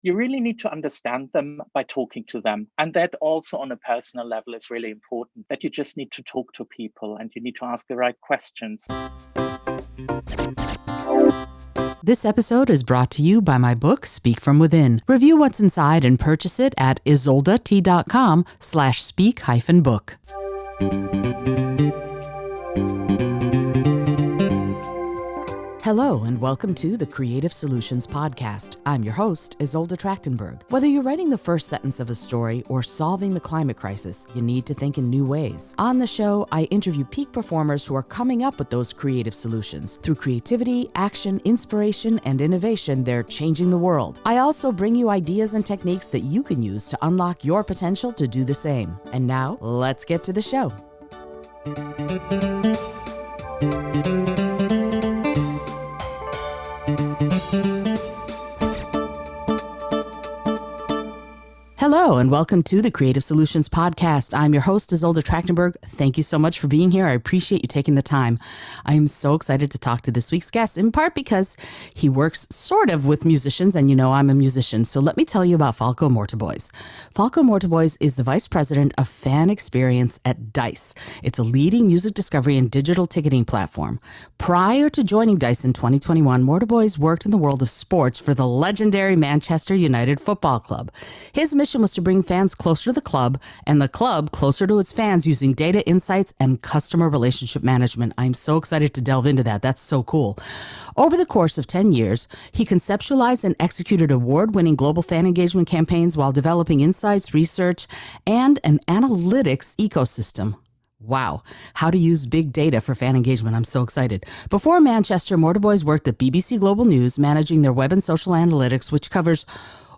you really need to understand them by talking to them. And that also on a personal level is really important, that you just need to talk to people and you need to ask the right questions. This episode is brought to you by my book, Speak From Within. Review what's inside and purchase it at isoldat.com/speak-book. Hello and welcome to the Creative Solutions Podcast. I'm your host, Isolde Trachtenberg. Whether you're writing the first sentence of a story or solving the climate crisis, you need to think in new ways. On the show, I interview peak performers who are coming up with those creative solutions. Through creativity, action, inspiration, and innovation, they're changing the world. I also bring you ideas and techniques that you can use to unlock your potential to do the same. And now, let's get to the show. Hello, and welcome to the Creative Solutions Podcast. I'm your host, Isolde Trachtenberg. Thank you so much for being here. I appreciate you taking the time. I am so excited to talk to this week's guest, in part because he works sort of with musicians, and you know I'm a musician. So let me tell you about Falko Mortiboys. Falko Mortiboys is the Vice President of Fan Experience at Dice. It's a leading music discovery and digital ticketing platform. Prior to joining Dice in 2021, Mortiboys worked in the world of sports for the legendary Manchester United Football Club. His mission was to bring fans closer to the club and the club closer to its fans using data insights and customer relationship management. I'm so excited to delve into that. That's so cool. Over the course of 10 years, he conceptualized and executed award-winning global fan engagement campaigns while developing insights, research, and an analytics ecosystem. Wow. How to use big data for fan engagement. I'm so excited. Before Manchester, Mortiboys worked at BBC Global News, managing their web and social analytics, which covers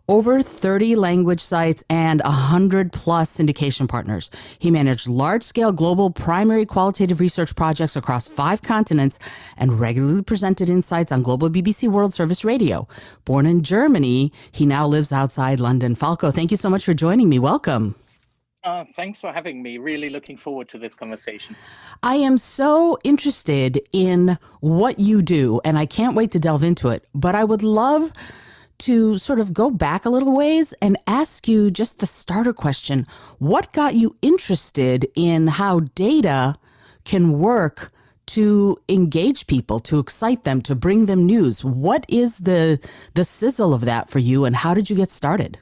over 30 language sites and 100 plus syndication partners. He managed large-scale global primary qualitative research projects across 5 continents and regularly presented insights on global BBC World Service Radio. Born in Germany, he now lives outside London. Falko, thank you so much for joining me. Welcome. Thanks for having me. Really looking forward to this conversation. I am so interested in what you do, and I can't wait to delve into it, but I would love to sort of go back a little ways and ask you just the starter question. What got you interested in how data can work to engage people, to excite them, to bring them news? What is the sizzle of that for you, and how did you get started?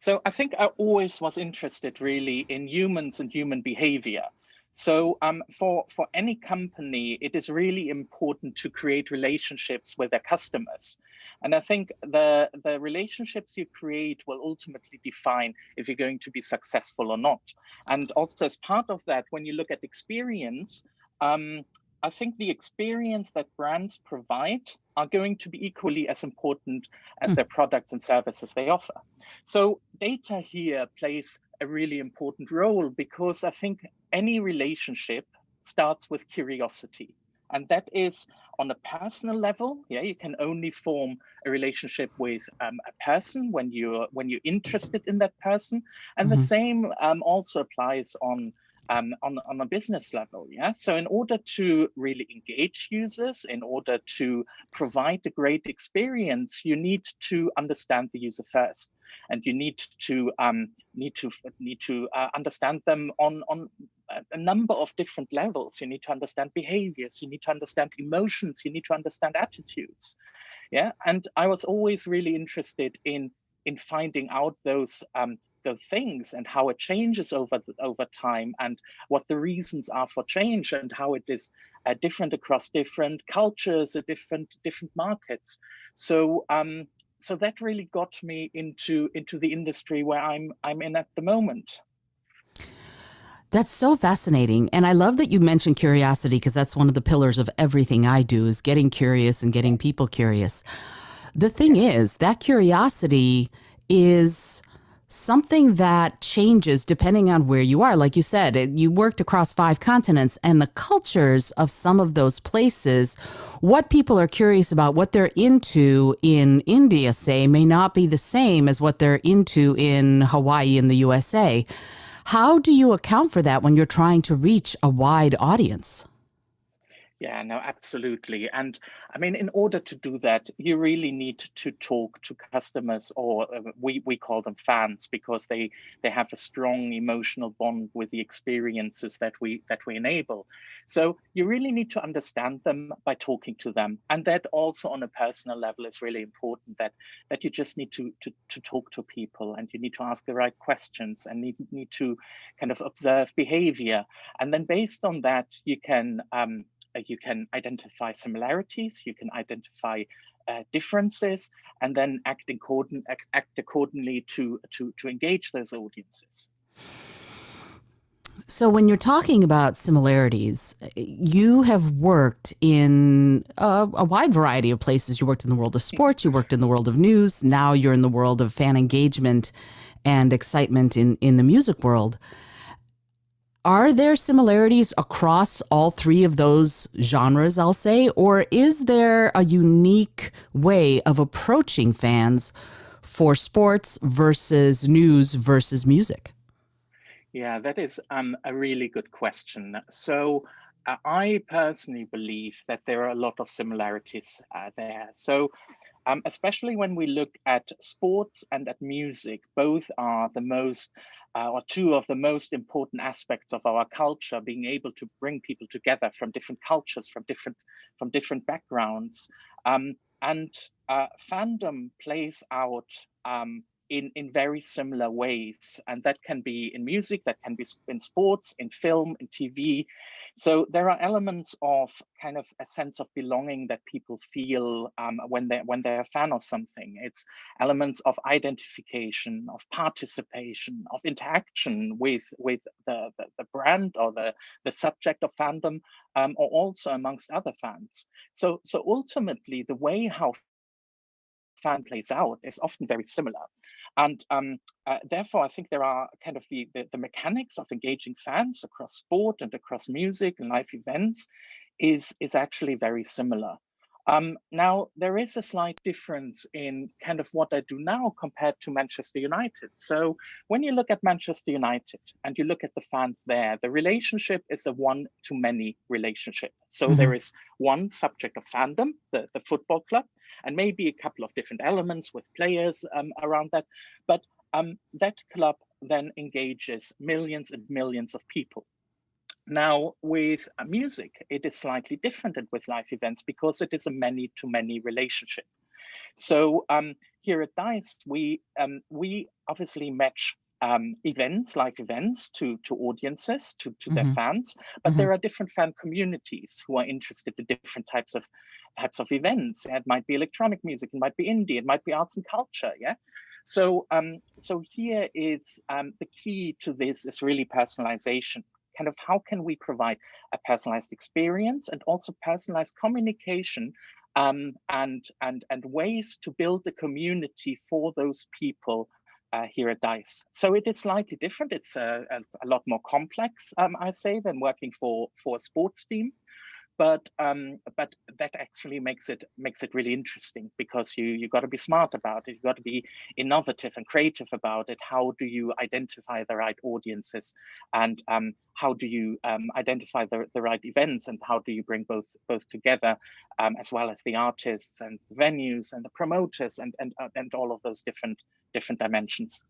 So I think I always was interested really in humans and human behavior. So for any company, it is really important to create relationships with their customers. And I think the relationships you create will ultimately define if you're going to be successful or not. And also as part of that, when you look at experience, I think the experience that brands provide are going to be equally as important as their products and services they offer. So data here plays a really important role because I think any relationship starts with curiosity. And that is on a personal level. Yeah, you can only form a relationship with a person when you're interested in that person, and the same also applies on a business level. Yeah, so in order to really engage users, in order to provide a great experience, you need to understand the user first, and you need to understand them on a number of different levels. You need to understand behaviors, you need to understand emotions, you need to understand attitudes. Yeah, and I was always really interested in finding out those things and how it changes over time, and what the reasons are for change, and how it is different across different cultures or different markets. So so that really got me into the industry where I'm in at the moment. That's so fascinating. And I love that you mentioned curiosity, because that's one of the pillars of everything I do, is getting curious and getting people curious. The thing is, that curiosity is something that changes depending on where you are. Like you said, you worked across 5 continents, and the cultures of some of those places, what people are curious about, what they're into in India, say, may not be the same as what they're into in Hawaii in the USA. How do you account for that when you're trying to reach a wide audience? Yeah, no, absolutely. And I mean, in order to do that, you really need to talk to customers, or we call them fans, because they have a strong emotional bond with the experiences that we enable. So you really need to understand them by talking to them. And that also on a personal level is really important, that you just need to talk to people, and you need to ask the right questions, and need to kind of observe behavior. And then based on that, you can identify similarities, you can identify differences, and then act accordingly to engage those audiences. So, when you're talking about similarities, you have worked in a wide variety of places. You worked in the world of sports, you worked in the world of news, now you're in the world of fan engagement and excitement in the music world. Are there similarities across all three of those genres, I'll say, or is there a unique way of approaching fans for sports versus news versus music? Yeah, that is a really good question. So I personally believe that there are a lot of similarities there. So especially when we look at sports and at music, both are the most or two of the most important aspects of our culture, being able to bring people together from different cultures, from different backgrounds. And fandom plays out in very similar ways. And that can be in music, that can be in sports, in film, in TV. So there are elements of kind of a sense of belonging that people feel when they're a fan of something. It's elements of identification, of participation, of interaction with the brand or the subject of fandom, or also amongst other fans. So ultimately, the way how fan plays out is often very similar. And therefore, I think there are kind of the mechanics of engaging fans across sport and across music and live events is actually very similar. Now, there is a slight difference in kind of what I do now compared to Manchester United. So when you look at Manchester United and you look at the fans there, the relationship is a one-to-many relationship. So Mm-hmm. there is one subject of fandom, the football club, and maybe a couple of different elements with players around that. But that club then engages millions and millions of people. Now, with music, it is slightly different than with live events because it is a many-to-many relationship. So here at Dice, we obviously match live events to audiences, to their Mm-hmm. fans, but Mm-hmm. there are different fan communities who are interested in different types of events. It might be electronic music, it might be indie, it might be arts and culture. Yeah. So here is the key to this is really personalization. Kind of how can we provide a personalized experience and also personalized communication, and ways to build a community for those people here at Dice. So it is slightly different. It's a lot more complex, I say, than working for a sports team. But that actually makes it really interesting, because you got to be smart about it. You got to be innovative and creative about it. How do you identify the right audiences, and how do you identify the right events, and how do you bring both together, as well as the artists and the venues and the promoters and all of those different dimensions.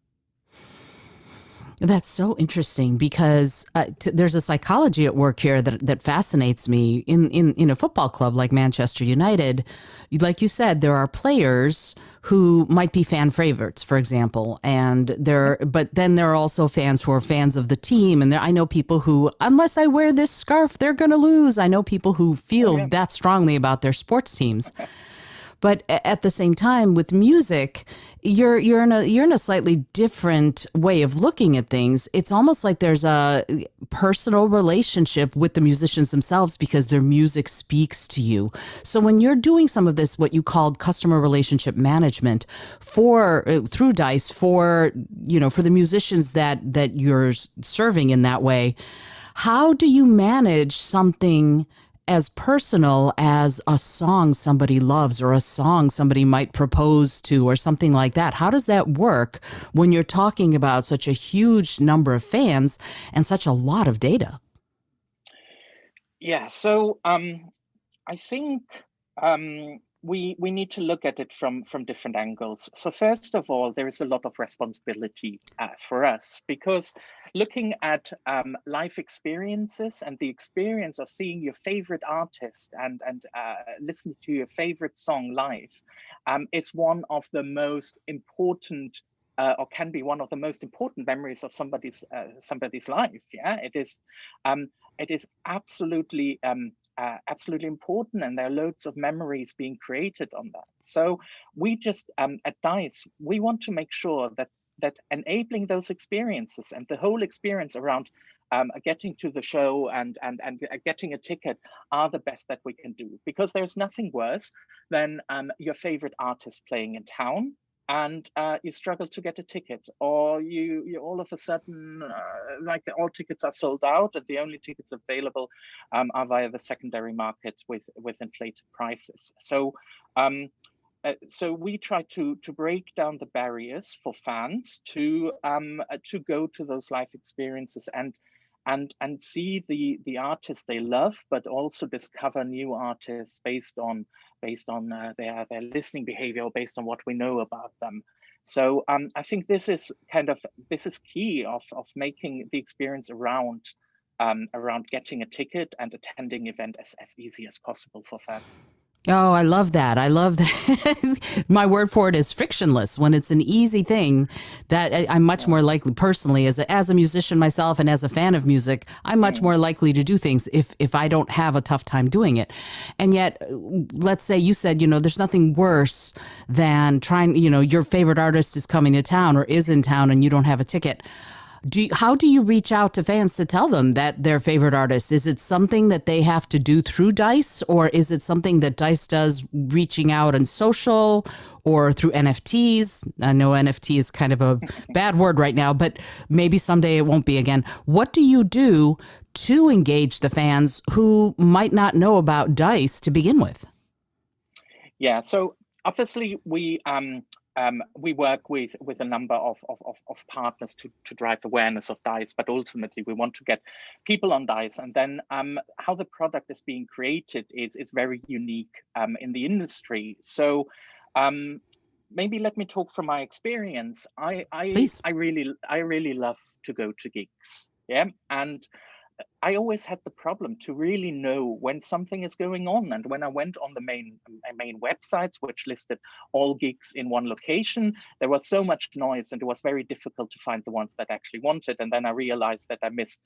That's so interesting because there's a psychology at work here that fascinates me. In a football club like Manchester United, like you said, there are players who might be fan favorites, for example, but then there are also fans who are fans of the team, and I know people who, unless I wear this scarf, they're going to lose. I know people who Oh feel yeah. that strongly about their sports teams. But at the same time, with music, you're in a slightly different way of looking at things. It's almost like there's a personal relationship with the musicians themselves because their music speaks to you. So when you're doing some of this, what you called customer relationship management for through Dice for the musicians that you're serving in that way, how do you manage something as personal as a song somebody loves or a song somebody might propose to or something like that? How does that work when you're talking about such a huge number of fans and such a lot of data? Yeah, so I think we need to look at it from different angles. So first of all, there is a lot of responsibility for us, because looking at life experiences and the experience of seeing your favorite artist and listening to your favorite song live is one of the most important or can be one of the most important memories of somebody's life. Yeah, it is absolutely absolutely important, and there are loads of memories being created on that. So we just at Dice, we want to make sure that enabling those experiences and the whole experience around getting to the show and getting a ticket are the best that we can do, because there's nothing worse than your favorite artist playing in town and you struggle to get a ticket, or you all of a sudden like all tickets are sold out and the only tickets available are via the secondary market with inflated prices. So so we try to break down the barriers for fans to go to those live experiences and see the artists they love, but also discover new artists based on their listening behavior, or based on what we know about them. So I think this is key of making the experience around getting a ticket and attending event as easy as possible for fans. Oh, I love that. I love that. My word for it is frictionless. When it's an easy thing, that I'm much more likely, personally, as a musician myself and as a fan of music, I'm much more likely to do things if I don't have a tough time doing it. And yet, let's say you said, there's nothing worse than trying, your favorite artist is coming to town or is in town and you don't have a ticket. How do you reach out to fans to tell them that their favorite artist? Is it something that they have to do through Dice, or is it something that Dice does reaching out on social or through NFTs? I know NFT is kind of a bad word right now, but maybe someday it won't be again. What do you do to engage the fans who might not know about Dice to begin with? Yeah, so obviously we work with a number of partners to drive awareness of Dice, but ultimately we want to get people on Dice. And then how the product is being created is very unique in the industry. So maybe let me talk from my experience. Please. I really love to go to gigs. Yeah, and I always had the problem to really know when something is going on. And when I went on the main websites, which listed all gigs in one location, there was so much noise and it was very difficult to find the ones that I actually wanted. And then I realized that I missed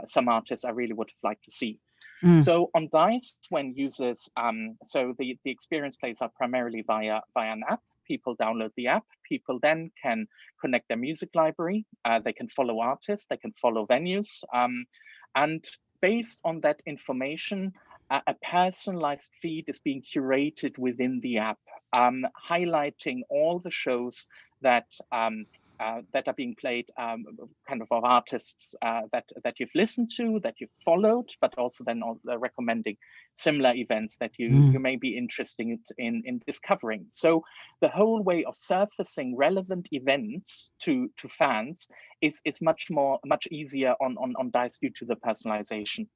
some artists I really would have liked to see. So on Dice, when users, so the experience plays out primarily via an app. People download the app. People then can connect their music library. They can follow artists. They can follow venues. And based on that information, a personalized feed is being curated within the app, highlighting all the shows that that are being played, kind of artists that you've listened to, that you've followed, but also then recommending similar events that you may be interested in discovering. So the whole way of surfacing relevant events to fans is much easier on Dice due to the personalization.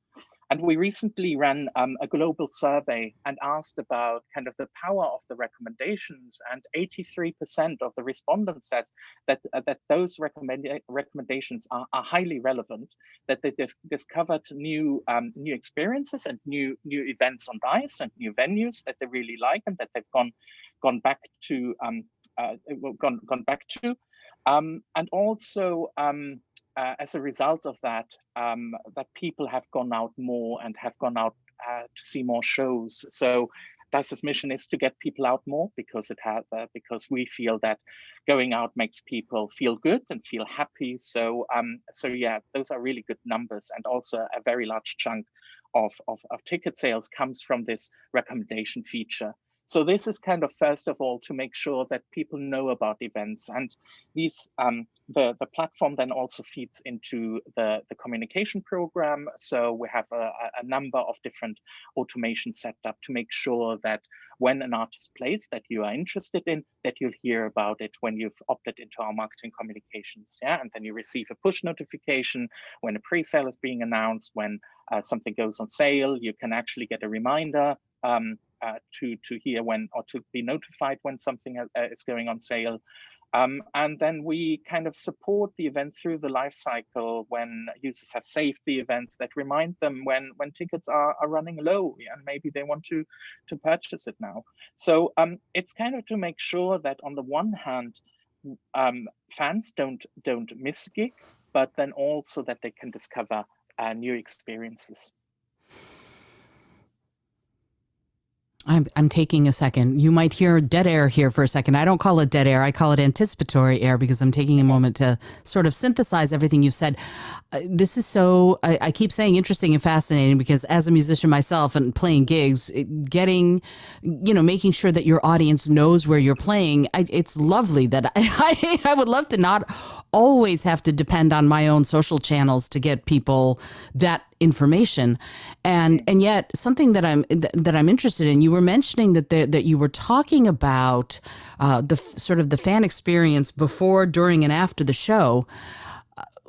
And we recently ran a global survey and asked about kind of the power of the recommendations, and 83% of the respondents said that those recommendations are highly relevant, that they've discovered new experiences and new events on Dice and new venues that they really like and that they've gone back to and also as a result of that, that people have gone out more and have gone out to see more shows. So Dice's mission is to get people out more, because because we feel that going out makes people feel good and feel happy. So so yeah, those are really good numbers, and also a very large chunk of ticket sales comes from this recommendation feature. So this is kind of, first of all, to make sure that people know about events, and these the platform then also feeds into the communication program. So we have a number of different automations set up to make sure that when an artist plays that you are interested in, that you'll hear about it when you've opted into our marketing communications. Yeah, and then you receive a push notification when a pre-sale is being announced, when something goes on sale. You can actually get a reminder to hear when, or to be notified when something is going on sale. And then we kind of support the event through the life cycle when users have saved the events, that remind them when tickets are running low and maybe they want to purchase it now. So it's kind of to make sure that on the one hand, fans don't miss a gig, but then also that they can discover new experiences. I'm taking a second. You might hear dead air here for a second. I don't call it dead air. I call it anticipatory air, because I'm taking a moment to sort of synthesize everything you've said. This is so, I keep saying interesting and fascinating, because as a musician myself and playing gigs, getting, making sure that your audience knows where you're playing, it's lovely that I would love to not always have to depend on my own social channels to get people that information. And yet something that I'm interested in, you were mentioning that you were talking about the sort of the fan experience before, during, and after the show.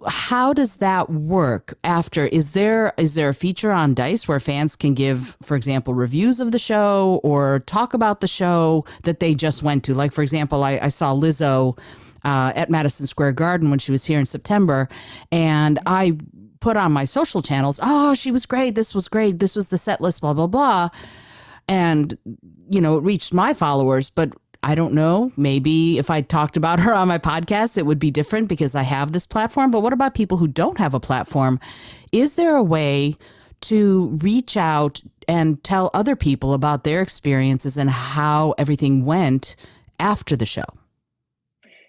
How does that work after? Is there a feature on Dice where fans can give, for example, reviews of the show or talk about the show that they just went to? Like, for example, I saw Lizzo at Madison Square Garden when she was here in September, and I put on my social channels, oh, she was great, this was great, this was the set list, blah, blah, blah. And, it reached my followers, but I don't know, maybe if I talked about her on my podcast, it would be different because I have this platform. But what about people who don't have a platform? Is there a way to reach out and tell other people about their experiences and how everything went after the show?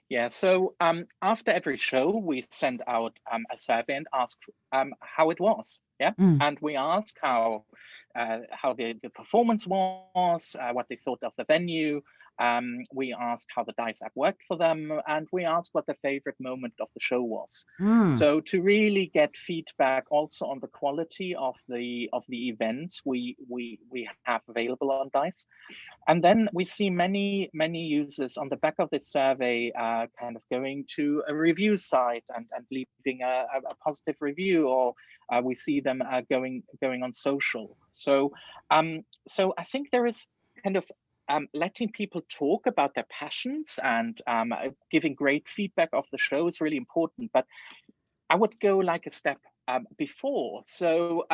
Yeah, so after every show, we send out a survey and ask how it was. Yeah, and we ask how the performance was, what they thought of the venue. We asked how the Dice app worked for them, and we asked what their favorite moment of the show was. So to really get feedback also on the quality of the events we have available on Dice. And then we see many users on the back of this survey kind of going to a review site and leaving a positive review, or we see them going on social. So I think there is kind of letting people talk about their passions and giving great feedback of the show is really important. But I would go like a step before. So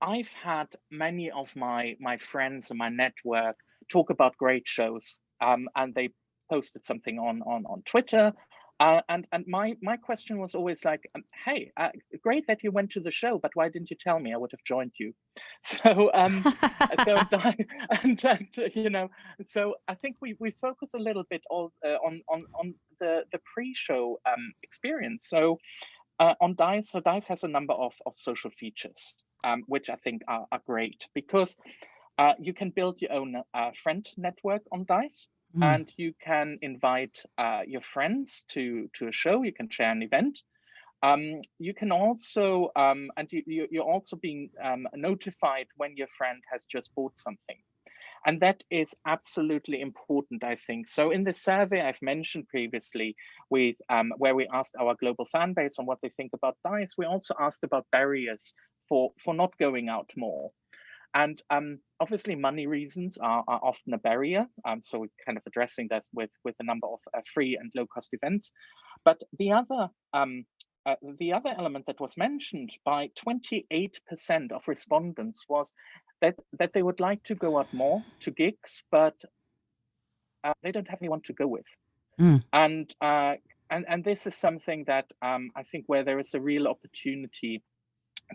I've had many of my friends and my network talk about great shows, and they posted something on Twitter. And my question was always like, hey, great that you went to the show, but why didn't you tell me? I would have joined you. So so I think we focus a little bit on the pre-show experience. So on Dice, so Dice has a number of social features, which I think are great, because you can build your own friend network on Dice. And you can invite your friends to a show. You can share an event. You can also, and you're also being notified when your friend has just bought something. And that is absolutely important, I think. So in the survey I've mentioned previously, with where we asked our global fan base on what they think about Dice, we also asked about barriers for not going out more. And obviously, money reasons are often a barrier. So we're kind of addressing this with a number of free and low-cost events. But the other element that was mentioned by 28% of respondents was that they would like to go out more to gigs, but they don't have anyone to go with. And this is something that I think where there is a real opportunity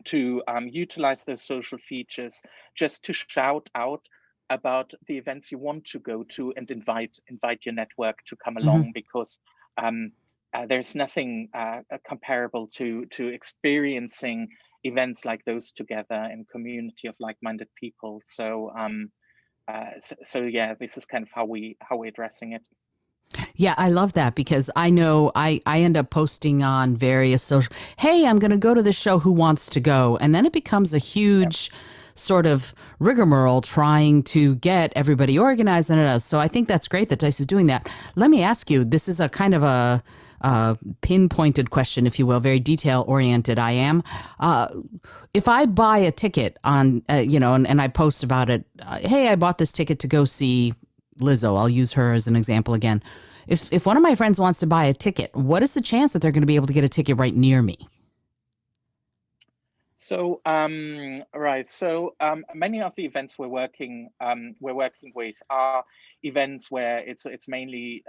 to utilize those social features, just to shout out about the events you want to go to and invite your network to come along, because there's nothing comparable to experiencing events like those together in a community of like-minded people. So yeah, this is kind of how we're addressing it. Yeah, I love that, because I know I end up posting on various social, hey, I'm going to go to this show, who wants to go? And then it becomes a huge sort of rigmarole trying to get everybody organized and it does. So I think that's great that Dice is doing that. Let me ask you, this is a kind of a pinpointed question, if you will, very detail oriented. I am. If I buy a ticket on, and I post about it, hey, I bought this ticket to go see Lizzo. I'll use her as an example again. If one of my friends wants to buy a ticket, what is the chance that they're going to be able to get a ticket right near me? So right. So many of the events we're working with are events where it's mainly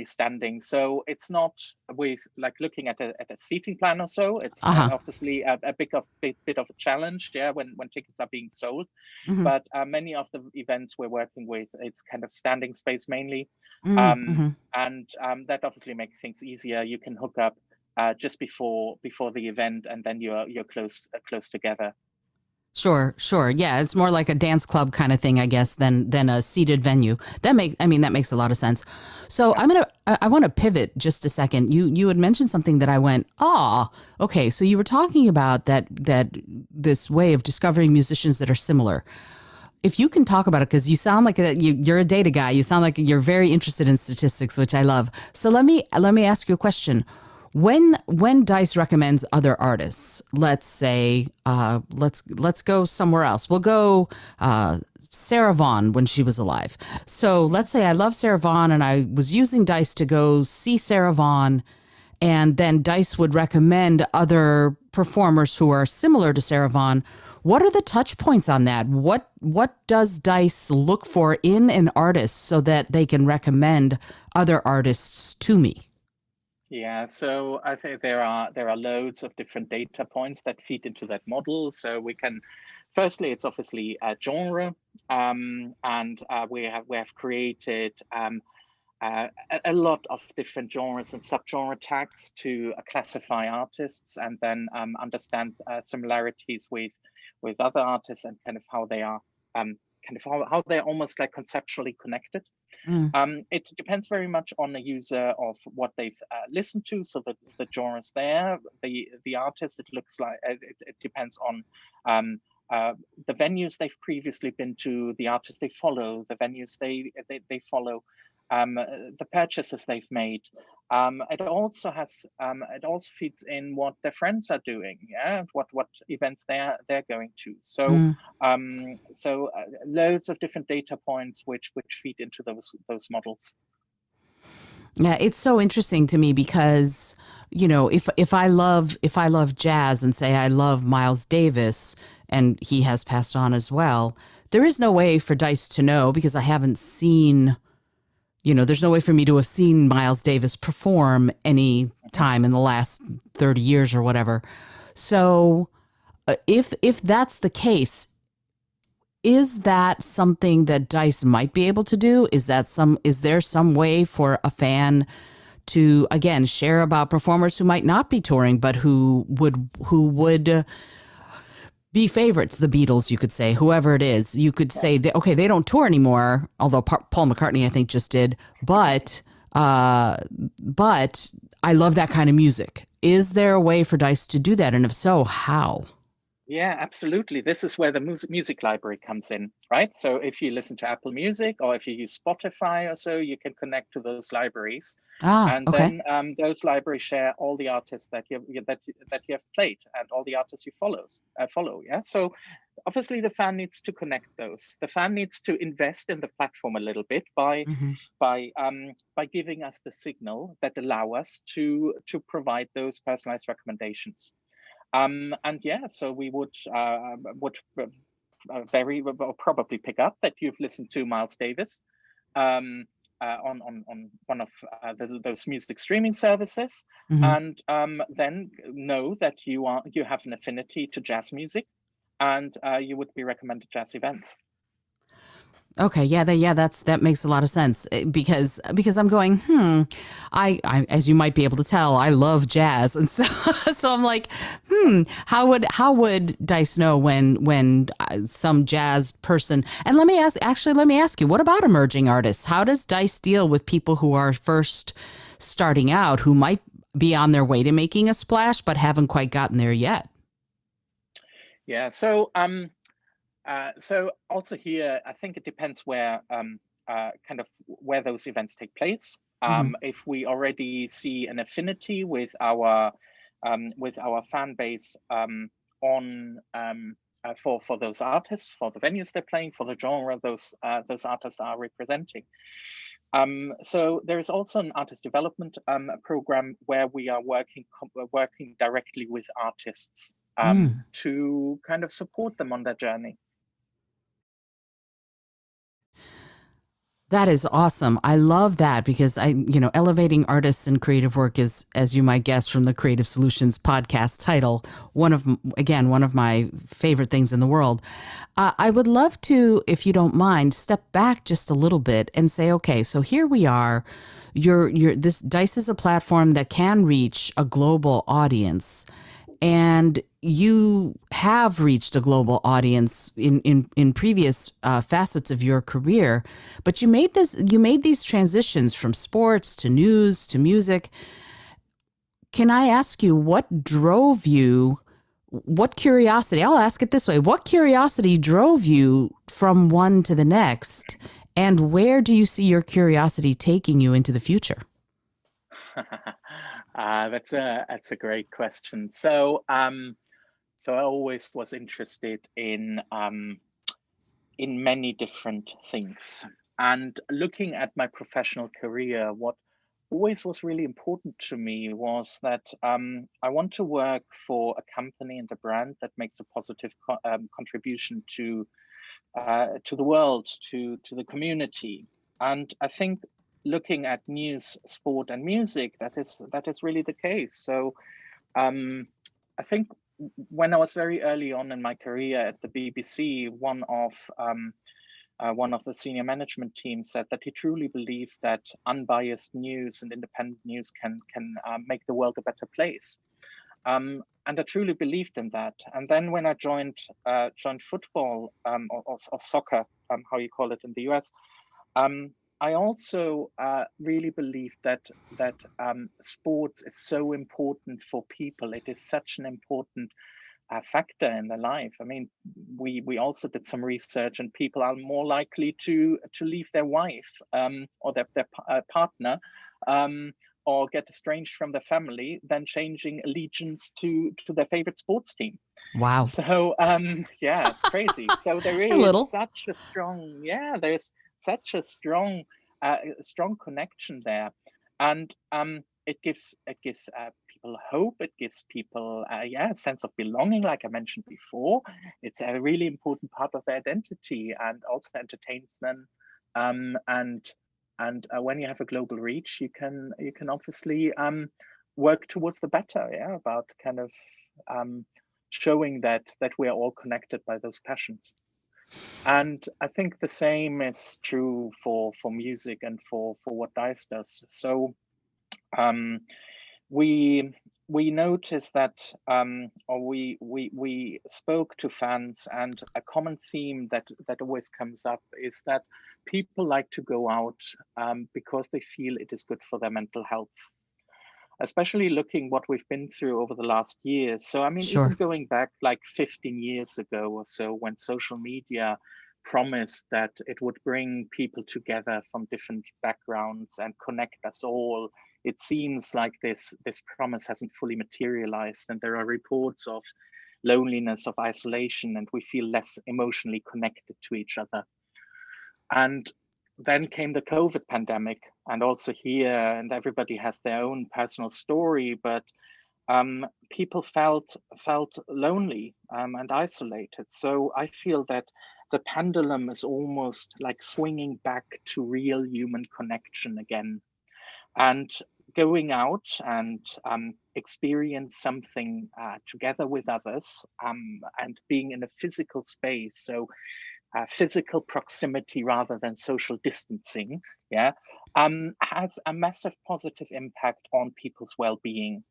standing. So it's not with like looking at a seating plan or so. It's obviously a bit of a challenge, when tickets are being sold. Mm-hmm. But many of the events we're working with, it's kind of standing space mainly, Mm-hmm. and that obviously makes things easier. You can hook up just before the event, and then you're close together. Sure. Yeah, it's more like a dance club kind of thing, I guess, than a seated venue. That makes a lot of sense. So I want to pivot just a second. You had mentioned something that I went, okay. So you were talking about that this way of discovering musicians that are similar. If you can talk about it, because you sound like you're a data guy. You sound like you're very interested in statistics, which I love. So let me ask you a question. When Dice recommends other artists, let's say, let's go somewhere else. We'll go Sarah Vaughan when she was alive. So let's say I love Sarah Vaughan and I was using Dice to go see Sarah Vaughan, and then Dice would recommend other performers who are similar to Sarah Vaughan. What are the touch points on that? What does Dice look for in an artist so that they can recommend other artists to me? Yeah, so I think there are loads of different data points that feed into that model. So we can, firstly, it's obviously a genre, and we have created a lot of different genres and subgenre tags to classify artists, and then understand similarities with other artists, and kind of how they are how they're almost like conceptually connected. It depends very much on the user of what they've listened to. So the genres there, the artist, it looks like it depends on the venues they've previously been to, the artists they follow, the venues they follow, the purchases they've made. It also feeds in what their friends are doing, what events they're going to. So loads of different data points which feed into those models. Yeah, it's so interesting to me because, if I love jazz and say I love Miles Davis, and he has passed on as well, there is no way for Dice to know, because I haven't seen, there's no way for me to have seen Miles Davis perform any time in the last 30 years or whatever. So if that's the case, is that something that Dice might be able to do? Is there some way for a fan to, again, share about performers who might not be touring, but who would be favorites? The Beatles, you could say, whoever it is, you could say that, okay, they don't tour anymore, although Paul McCartney, I think, just did, but I love that kind of music. Is there a way for Dice to do that? And if so, how? Yeah, absolutely. This is where the music library comes in, right? So if you listen to Apple Music, or if you use Spotify or so, you can connect to those libraries, and Okay. then those libraries share all the artists that you have played, and all the artists you follow. Yeah. So obviously the fan needs to connect those. The fan needs to invest in the platform a little bit by giving us the signal that allow us to provide those personalized recommendations. And yeah, so we would very well probably pick up that you've listened to Miles Davis on one of those music streaming services, and then know that you have an affinity to jazz music, and you would be recommended jazz events. Okay, that makes a lot of sense, because I'm going, I as you might be able to tell, I love jazz, and so I'm like, how would Dice know when some jazz person? And let me ask you, what about emerging artists? How does Dice deal with people who are first starting out, who might be on their way to making a splash but haven't quite gotten there yet? Yeah, so So also here, I think it depends where kind of where those events take place. Hmm. If we already see an affinity with our fan base on for those artists, for the venues they're playing, for the genre those artists are representing. So there is also an artist development program where we are working directly with artists Mm. to kind of support them on their journey. That is awesome. I love that because elevating artists and creative work is, as you might guess from the Creative Solutions podcast title, one of my favorite things in the world. I would love to, if you don't mind, step back just a little bit and say, okay, so here we are. This Dice is a platform that can reach a global audience, and you have reached a global audience in previous facets of your career, but you made these transitions from sports to news to music. Can I ask you what drove you? What curiosity? I'll ask it this way: what curiosity drove you from one to the next, and where do you see your curiosity taking you into the future? That's a great question. So I always was interested in many different things. And looking at my professional career, what always was really important to me was that I want to work for a company and a brand that makes a positive contribution to the world, to the community. And I think looking at news, sport, and music, that is really the case. So um, I think when I was very early on in my career at the BBC, one of the senior management team said that he truly believes that unbiased news and independent news can make the world a better place. And I truly believed in that. And then when I joined football or soccer, how you call it in the US, I also really believe that sports is so important for people. It is such an important factor in their life. I mean, we also did some research, and people are more likely to leave their wife or their partner. Or get estranged from their family than changing allegiance to their favorite sports team. Wow, So yeah, it's crazy. So there a is little. such a strong, yeah, there's such a strong connection there, and it gives people hope. It gives people yeah, a sense of belonging, like I mentioned before. It's a really important part of their identity, and also entertains them. And when you have a global reach, you can obviously work towards the better, yeah, about kind of showing that we are all connected by those passions. And I think the same is true for music and for what Dice does. So um, we we noticed that or we spoke to fans, and a common theme that always comes up is that people like to go out because they feel it is good for their mental health, especially looking what we've been through over the last years. So I mean, even Sure. going back like 15 years ago or so, when social media promised that it would bring people together from different backgrounds and connect us all, it seems like this promise hasn't fully materialized, and there are reports of loneliness, of isolation, and we feel less emotionally connected to each other. And then came the COVID pandemic, and also here, and everybody has their own personal story, but people felt lonely and isolated. So I feel that the pendulum is almost like swinging back to real human connection again, and going out and experience something together with others, and being in a physical space. So physical proximity rather than social distancing, yeah, has a massive positive impact on people's well-being.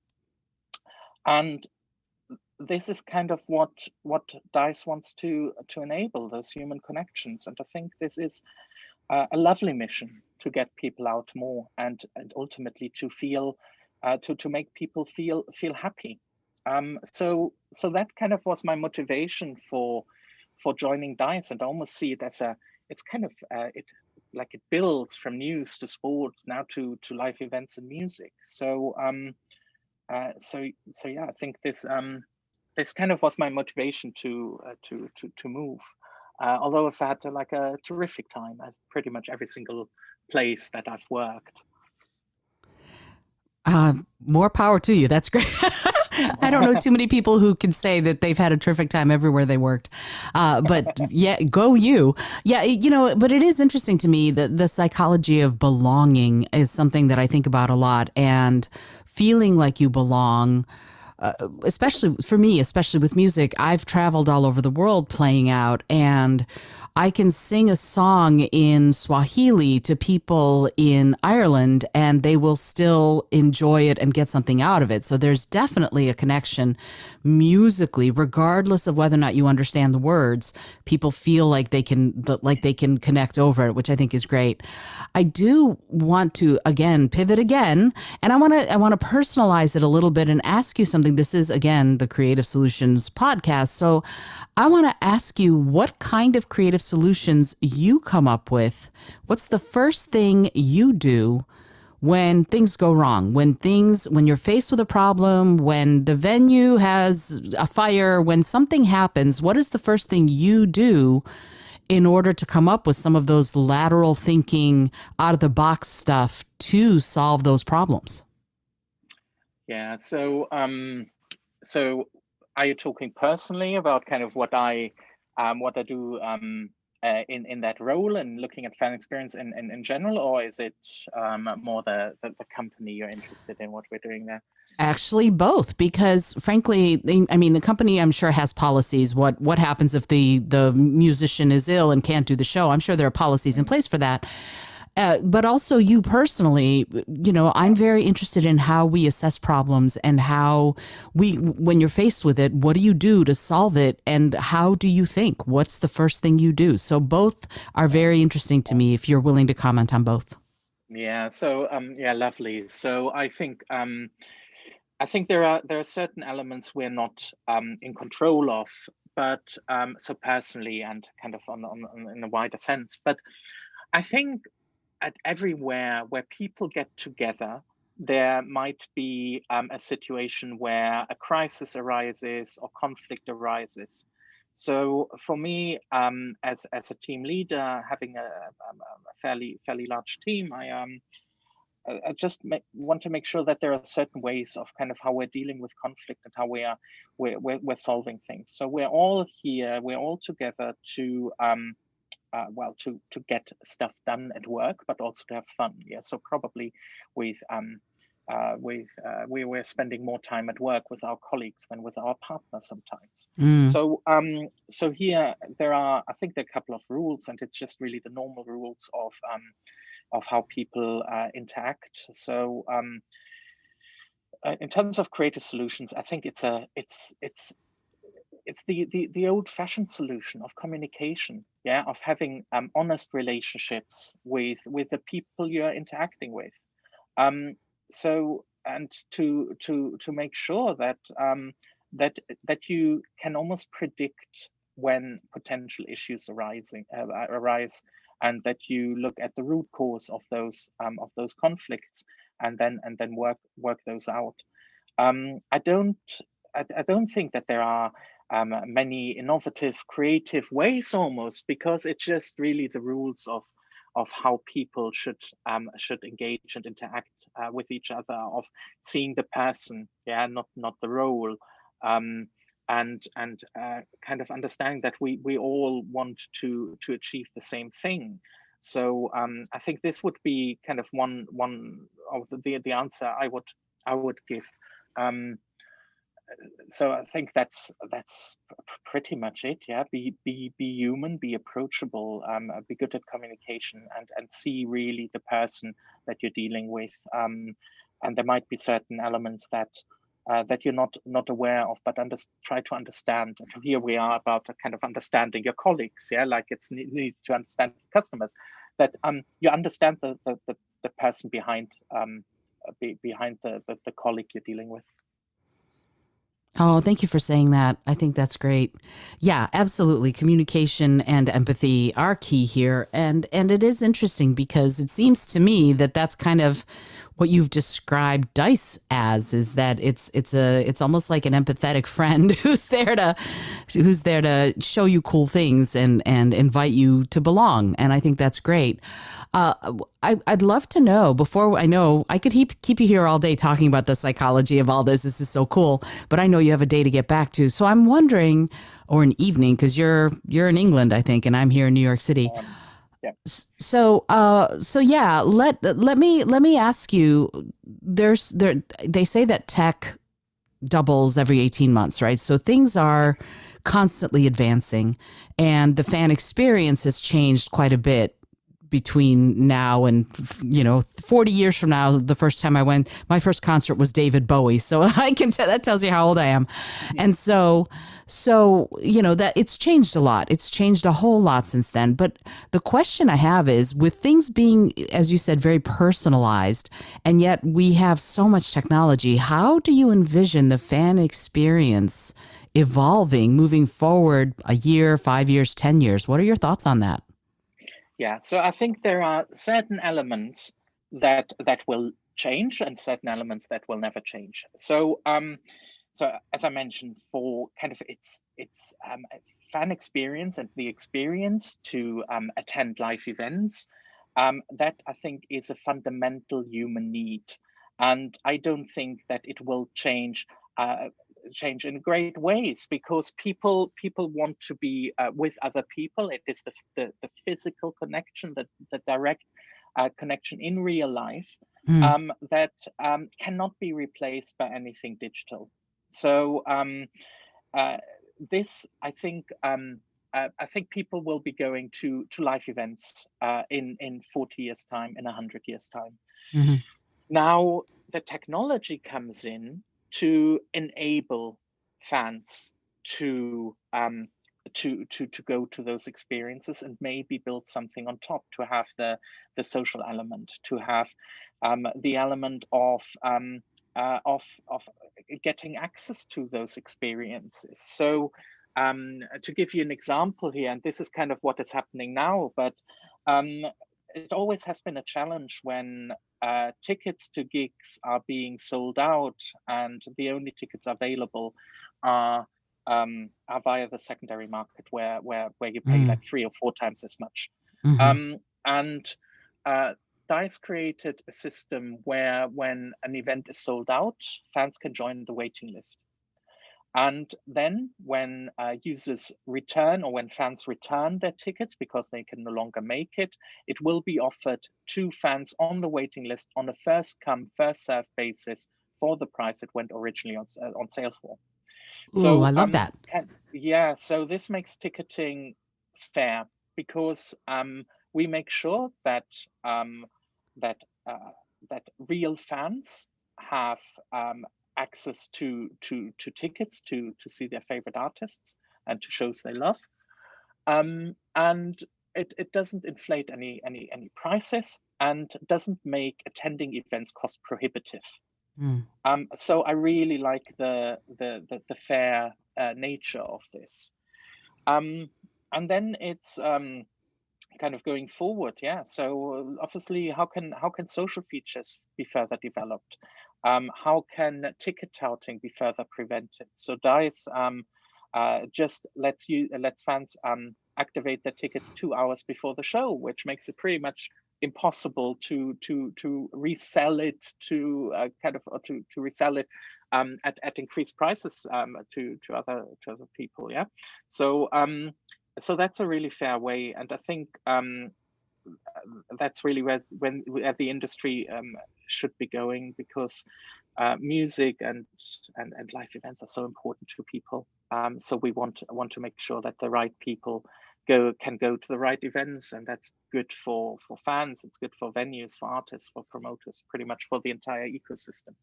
And this is kind of what Dice wants to enable, those human connections. And I think this is a lovely mission to get people out more, and ultimately to feel to make people feel happy. So that kind of was my motivation for joining Dice, and I almost see it as it's kind of it builds from news to sport now to live events and music. So so yeah, I think this kind of was my motivation to move. Although I've had like a terrific time at pretty much every single place that I've worked. More power to you. That's great. I don't know too many people who can say that they've had a terrific time everywhere they worked. But yeah, go you. Yeah, but it is interesting to me that the psychology of belonging is something that I think about a lot, and feeling like you belong. Especially for me, especially with music, I've traveled all over the world playing out, and I can sing a song in Swahili to people in Ireland and they will still enjoy it and get something out of it. So there's definitely a connection musically, regardless of whether or not you understand the words. People feel like they can connect over it, which I think is great. I do want to pivot again, and I want to personalize it a little bit and ask you something. This is again the Creative Solutions podcast. So I want to ask you what kind of creative solutions you come up with. What's the first thing you do when things go wrong, when you're faced with a problem, when the venue has a fire, when something happens? What is the first thing you do in order to come up with some of those lateral thinking, out of the box stuff to solve those problems? Yeah. So are you talking personally about kind of what I do in that role and looking at fan experience in general, or is it more the company you're interested in, what we're doing there? Actually, both, because frankly, the company I'm sure has policies. What happens if the musician is ill and can't do the show? I'm sure there are policies in place for that. But also you personally, I'm very interested in how we assess problems and how when you're faced with it, what do you do to solve it? And how do you think? What's the first thing you do? So both are very interesting to me, if you're willing to comment on both. Yeah. So yeah, lovely. So I think there are certain elements we're not in control of, but so personally and kind of on in a wider sense. But I think at everywhere where people get together, there might be a situation where a crisis arises or conflict arises. So for me, as a team leader, having a fairly large team, I just want to make sure that there are certain ways of kind of how we're dealing with conflict and how we're solving things. So we're all here, we're all together to to get stuff done at work, but also to have fun. Yeah. So probably with we're spending more time at work with our colleagues than with our partners sometimes. So so here I think there are a couple of rules, and it's just really the normal rules of how people interact. So in terms of creative solutions, I think it's the old-fashioned solution of communication, yeah, of having honest relationships with the people you're interacting with. So and to make sure that that you can almost predict when potential issues arise, and that you look at the root cause of those conflicts and then work those out. I don't think that there are many innovative, creative ways almost, because it's just really the rules of how people should engage and interact with each other, of seeing the person, yeah, not the role, and kind of understanding that we all want to achieve the same thing. So I think this would be kind of one of the answer I would give. So I think that's pretty much it. Yeah, be human, be approachable, be good at communication, and see really the person that you're dealing with. And there might be certain elements that that you're not aware of, but try to understand. And here we are about kind of understanding your colleagues. Yeah, like it's need to understand customers. That you understand the person behind behind the colleague you're dealing with. Oh, thank you for saying that. I think that's great. Yeah, absolutely. Communication and empathy are key here. And it is interesting because it seems to me that that's kind of what you've described Dice as, is that it's almost like an empathetic friend who's there to show you cool things and invite you to belong. And I think that's great. I'd love to know, before I know I could keep you here all day talking about the psychology of all this. This is so cool, but I know you have a day to get back to. So I'm wondering, or an evening, because you're in England, I think, and I'm here in New York City. Yeah. So yeah, let me ask you. They say that tech doubles every 18 months, right? So things are constantly advancing, and the fan experience has changed quite a bit between now and 40 years from now. The first time I went, my first concert was David Bowie, so I can tell, that tells you how old I am. And so that it's changed a lot. It's changed a whole lot since then. But the question I have is, with things being, as you said, very personalized, and yet we have so much technology, how do you envision the fan experience evolving, moving forward a year, 5 years, 10 years? What are your thoughts on that? Yeah, so I think there are certain elements that will change and certain elements that will never change. So as I mentioned, for kind of its fan experience and the experience to attend live events, that I think is a fundamental human need, and I don't think that it will change in great ways, because people want to be with other people. It is the physical connection, the direct connection in real life, Mm. that cannot be replaced by anything digital. So uh, this, I think people will be going to live events in 40 years time, in 100 years time. Mm-hmm. Now the technology comes in to enable fans to to go to those experiences and maybe build something on top, to have the social element, to have the element of getting access to those experiences. So to give you an example here, and this is kind of what is happening now, but um, it always has been a challenge when tickets to gigs are being sold out and the only tickets available are via the secondary market, where you pay Mm. like 3 or 4 times as much. Mm-hmm. And Dice created a system where, when an event is sold out, fans can join the waiting list. And then when users return, or when fans return their tickets because they can no longer make it, it will be offered to fans on the waiting list on a first come, first served basis for the price it went originally on sale for. Ooh, I So love that. yeah, so this makes ticketing fair, because we make sure that that uh, that real fans have access to tickets to see their favorite artists and to shows they love, and it doesn't inflate any prices, and doesn't make attending events cost prohibitive. Mm. So I really like the fair nature of this. Um, and then it's kind of going forward, yeah. So obviously, how can social features be further developed? How can ticket touting be further prevented? So Dice just lets fans activate their tickets 2 hours before the show, which makes it pretty much impossible to resell it, to to resell it at increased prices to other people. Yeah. So so that's a really fair way, and I think that's really where the industry should be going, because music and live events are so important to people. So we want to make sure that the right people can go to the right events, and that's good for fans, it's good for venues, for artists, for promoters, pretty much for the entire ecosystem.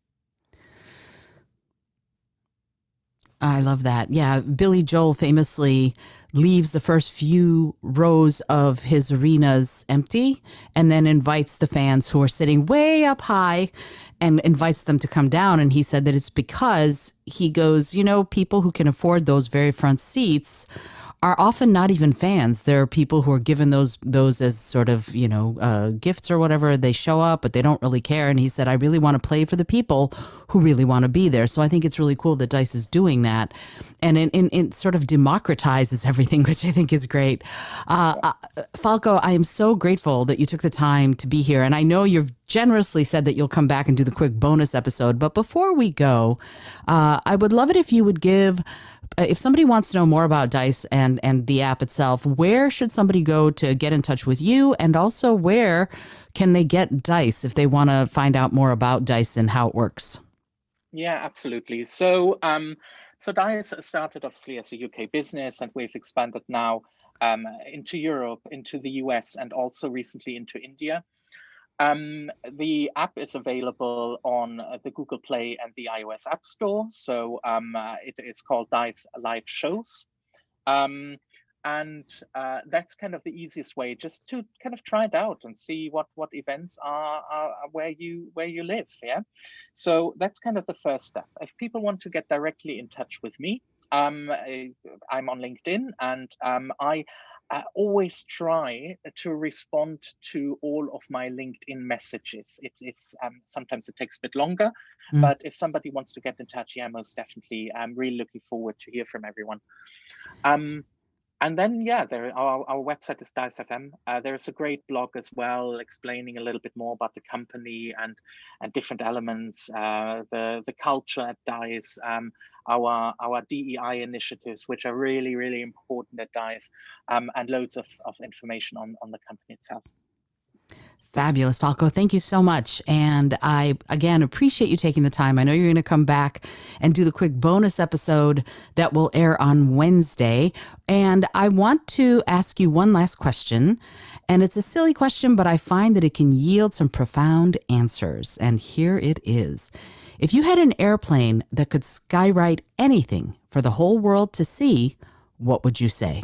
I love that. Yeah, Billy Joel famously leaves the first few rows of his arenas empty and then invites the fans who are sitting way up high and invites them to come down. And he said that it's because he goes, people who can afford those very front seats are often not even fans. There are people who are given those as sort of, gifts or whatever. They show up, but they don't really care. And he said, I really want to play for the people who really want to be there. So I think it's really cool that Dice is doing that. And it sort of democratizes everything, which I think is great. Falko, I am so grateful that you took the time to be here. And I know you've generously said that you'll come back and do the quick bonus episode. But before we go, I would love it if you would give, if somebody wants to know more about Dice and the app itself, where should somebody go to get in touch with you? And also, where can they get Dice if they want to find out more about Dice and how it works? Yeah, absolutely. So Dice started obviously as a UK business, and we've expanded now into Europe, into the US, and also recently into India. The app is available on the Google Play and the iOS App Store. So it is called Dice Live Shows. And that's kind of the easiest way, just to kind of try it out and see what events are where you live. Yeah. So that's kind of the first step. If people want to get directly in touch with me, I'm on LinkedIn, and I always try to respond to all of my LinkedIn messages. It's sometimes it takes a bit longer, but if somebody wants to get in touch, yeah, most definitely. I'm really looking forward to hear from everyone. And then, yeah, our website is Dice FM. There's a great blog as well, explaining a little bit more about the company and different elements, the culture at Dice, our DEI initiatives, which are really, really important at Dice, and loads of information on the company itself. Fabulous, Falko. Thank you so much. And I, again, appreciate you taking the time. I know you're going to come back and do the quick bonus episode that will air on Wednesday. And I want to ask you one last question. And it's a silly question, but I find that it can yield some profound answers. And here it is. If you had an airplane that could skywrite anything for the whole world to see, what would you say?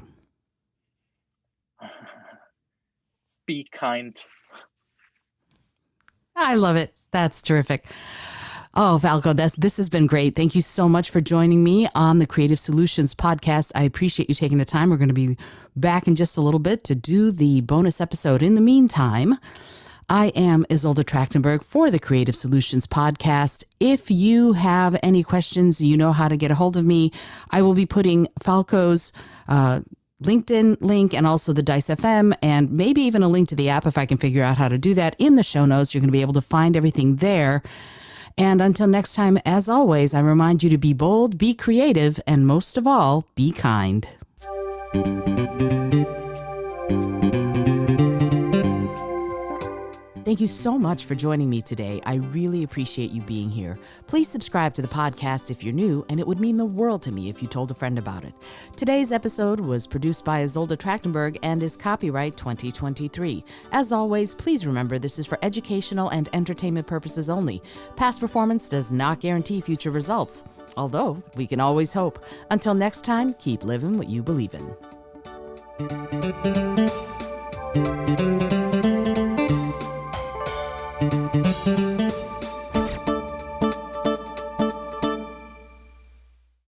Be kind. I love it. That's terrific. Oh, Falko, this has been great. Thank you so much for joining me on the Creative Solutions podcast. I appreciate you taking the time. We're going to be back in just a little bit to do the bonus episode. In the meantime, I am Isolde Trachtenberg for the Creative Solutions podcast. If you have any questions, you know how to get a hold of me. I will be putting Falko's LinkedIn link and also the Dice FM, and maybe even a link to the app if I can figure out how to do that in the show notes. You're going to be able to find everything there. And until next time, as always, I remind you to be bold, be creative, and most of all, be kind. Thank you so much for joining me today. I really appreciate you being here. Please subscribe to the podcast if you're new, and it would mean the world to me if you told a friend about it. Today's episode was produced by Isolde Trachtenberg and is copyright 2023. As always, please remember this is for educational and entertainment purposes only. Past performance does not guarantee future results, although we can always hope. Until next time, keep living what you believe in. Thank you.